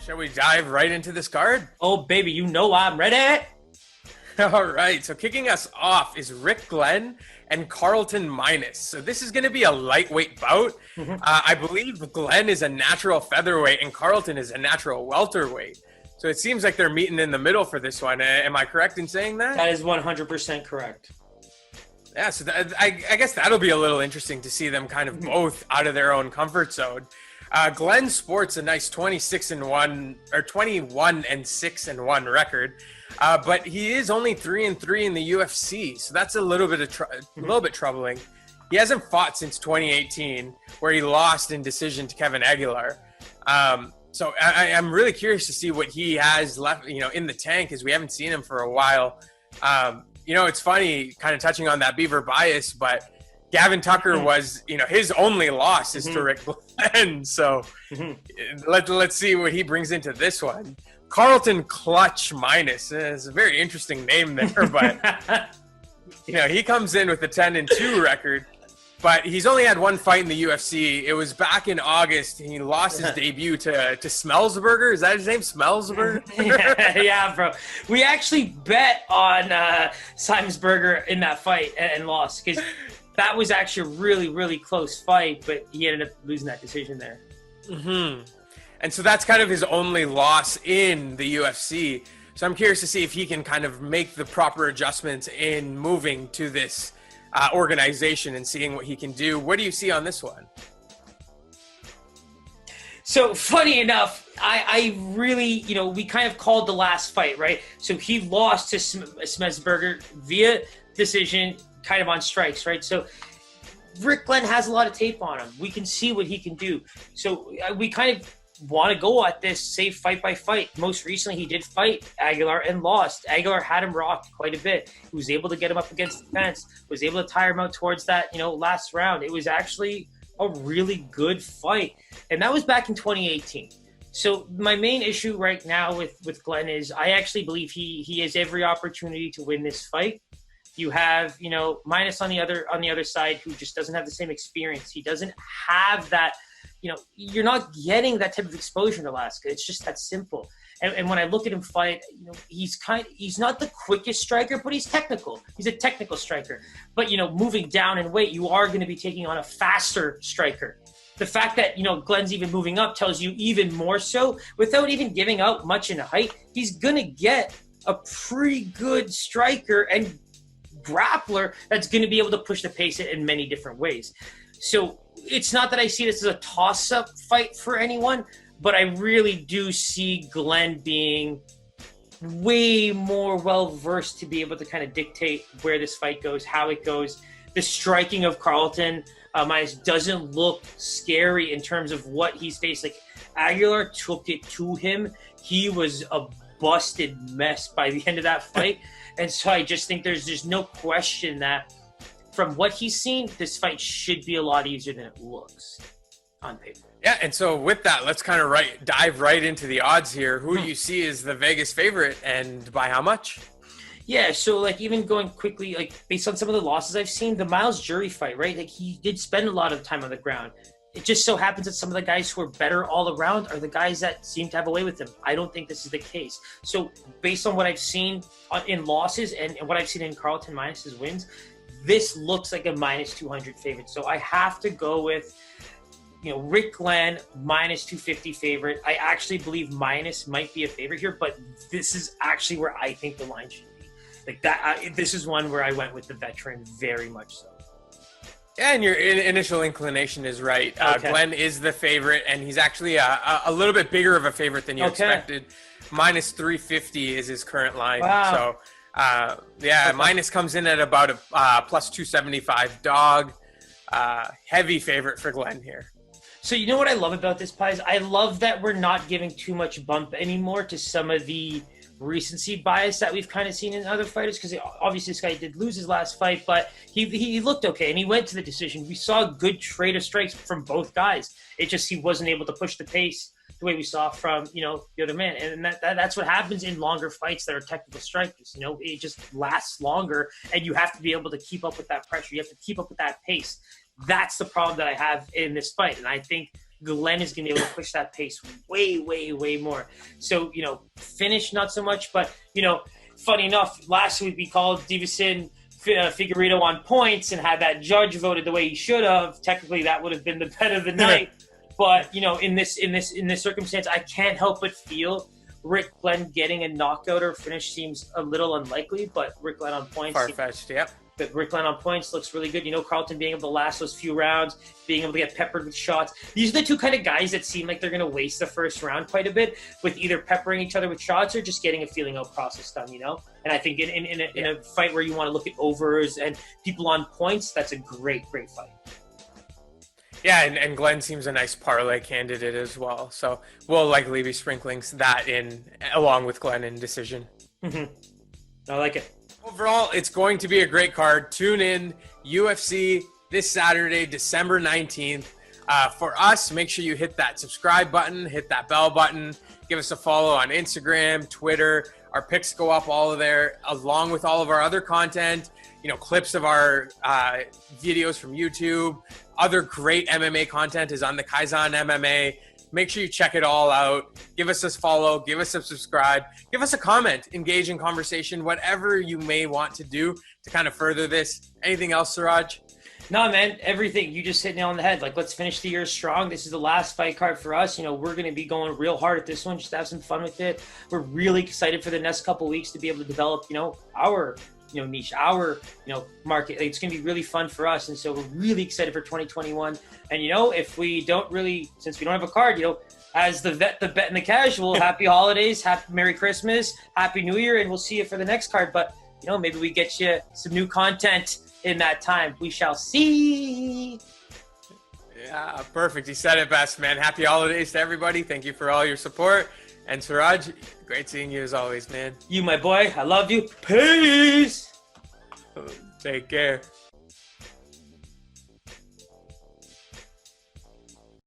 Shall we dive right into this card? Oh, baby, you know I'm ready. All right, so kicking us off is Rick Glenn and Carlton Minus. So this is going to be a lightweight bout. I believe Glenn is a natural featherweight and Carlton is a natural welterweight. So it seems like they're meeting in the middle for this one. Am I correct in saying that? That is 100% correct. Yeah, so I guess that'll be a little interesting to see them kind of both out of their own comfort zone. Glenn sports a nice 21-6 record, but he is only 3-3 in the UFC, so that's a little bit troubling. He hasn't fought since 2018, where he lost in decision to Kevin Aguilar. So I'm really curious to see what he has left, in the tank, as we haven't seen him for a while. It's funny, kind of touching on that Beaver bias, but Gavin Tucker was, his only loss is to Rick Glenn. So let's see what he brings into this one. Carlton Clutch Minus is a very interesting name there, but he comes in with a 10-2 record, but he's only had one fight in the UFC. It was back in August. He lost his debut to Smellsburger. Is that his name, Smellsburger? Yeah, bro. We actually bet on Simonsberger in that fight and lost, because that was actually a really, really close fight, but he ended up losing that decision there. And so that's kind of his only loss in the UFC. So I'm curious to see if he can kind of make the proper adjustments in moving to this organization and seeing what he can do. What do you see on this one? So funny enough, I really, we kind of called the last fight, right? So he lost to Smellsburger via decision, kind of on strikes, right? So Rick Glenn has a lot of tape on him. We can see what he can do. So we kind of want to go at this safe fight by fight. Most recently, he did fight Aguilar and lost. Aguilar had him rocked quite a bit. He was able to get him up against the fence, was able to tire him out towards that, last round. It was actually a really good fight. And that was back in 2018. So my main issue right now with Glenn is I actually believe he has every opportunity to win this fight. You have, Minus on the other side, who just doesn't have the same experience. He doesn't have that, you're not getting that type of exposure in Alaska. It's just that simple. And when I look at him fight, he's not the quickest striker, but he's technical. He's a technical striker. But, moving down in weight, you are going to be taking on a faster striker. The fact that, Glenn's even moving up tells you even more so. Without even giving out much in height, he's going to get a pretty good striker and grappler that's going to be able to push the pace in many different ways. So it's not that I see this as a toss-up fight for anyone, but I really do see Glenn being way more well-versed to be able to kind of dictate where this fight goes, how it goes. The striking of Carlton Minus doesn't look scary in terms of what he's faced. Like, Aguilar took it to him. He was a busted mess by the end of that fight. And so I just think there's just no question that from what he's seen, this fight should be a lot easier than it looks on paper. Yeah, and so with that, let's kind of dive right into the odds here. Who you see is the Vegas favorite and by how much? Yeah, so even going quickly, based on some of the losses I've seen, the Miles Jury fight, right? He did spend a lot of time on the ground. It just so happens that some of the guys who are better all around are the guys that seem to have a way with him. I don't think this is the case. So based on what I've seen in losses and what I've seen in Carlton Minus's wins, this looks like a minus 200 favorite. So I have to go with, Rick Glenn, minus 250 favorite. I actually believe Minus might be a favorite here, but this is actually where I think the line should be. This is one where I went with the veteran very much so. Yeah, and your initial inclination is right. Okay. Glenn is the favorite, and he's actually a little bit bigger of a favorite than you expected. Minus 350 is his current line. Wow. So, Minus comes in at about a plus 275 dog. Heavy favorite for Glenn here. So you know what I love about this, Pies? I love that we're not giving too much bump anymore to some of the recency bias that we've kind of seen in other fighters, because obviously this guy did lose his last fight, but he looked okay and he went to the decision. We saw a good trade of strikes from both guys. It just he wasn't able to push the pace the way we saw from the other man, and that's what happens in longer fights that are technical strikers. It just lasts longer, and you have to be able to keep up with that pressure. You have to keep up with that pace. That's the problem that I have in this fight, and I think Glenn is going to be able to push that pace way, way, way more. So, finish not so much, but, funny enough, last week we called Davison Figueiredo on points and had that judge voted the way he should have. Technically, that would have been the bet of the night. But, in this circumstance, I can't help but feel Rick Glenn getting a knockout or finish seems a little unlikely, but Rick Glenn on points. Far-fetched, yep. But Rick Glenn on points looks really good. Carlton being able to last those few rounds, being able to get peppered with shots. These are the two kind of guys that seem like they're going to waste the first round quite a bit with either peppering each other with shots or just getting a feeling out process done, And I think in a fight where you want to look at overs and people on points, that's a great, great fight. Yeah, and Glenn seems a nice parlay candidate as well. So we'll likely be sprinkling that in along with Glenn in decision. Mm-hmm. I like it. Overall, it's going to be a great card. Tune in UFC this Saturday, December 19th. For us, make sure you hit that subscribe button, hit that bell button, give us a follow on Instagram, Twitter. Our picks go up all of there, along with all of our other content, clips of our videos from YouTube. Other great MMA content is on the Kaizen MMA. Make sure you check it all out. Give us a follow. Give us a subscribe. Give us a comment. Engage in conversation. Whatever you may want to do to kind of further this. Anything else, Siraj? No, man. Everything. You just hit nail on the head. Let's finish the year strong. This is the last fight card for us. We're going to be going real hard at this one. Just have some fun with it. We're really excited for the next couple of weeks to be able to develop, our niche, our, market. It's going to be really fun for us. And so we're really excited for 2021. And, if we don't really, since we don't have a card, as the vet, the bet, and the casual, happy holidays, happy Merry Christmas, Happy New Year, and we'll see you for the next card. But, maybe we get you some new content in that time. We shall see. Yeah, perfect. You said it best, man. Happy holidays to everybody. Thank you for all your support. And Siraj, great seeing you as always, man. You, my boy. I love you. Peace. Take care.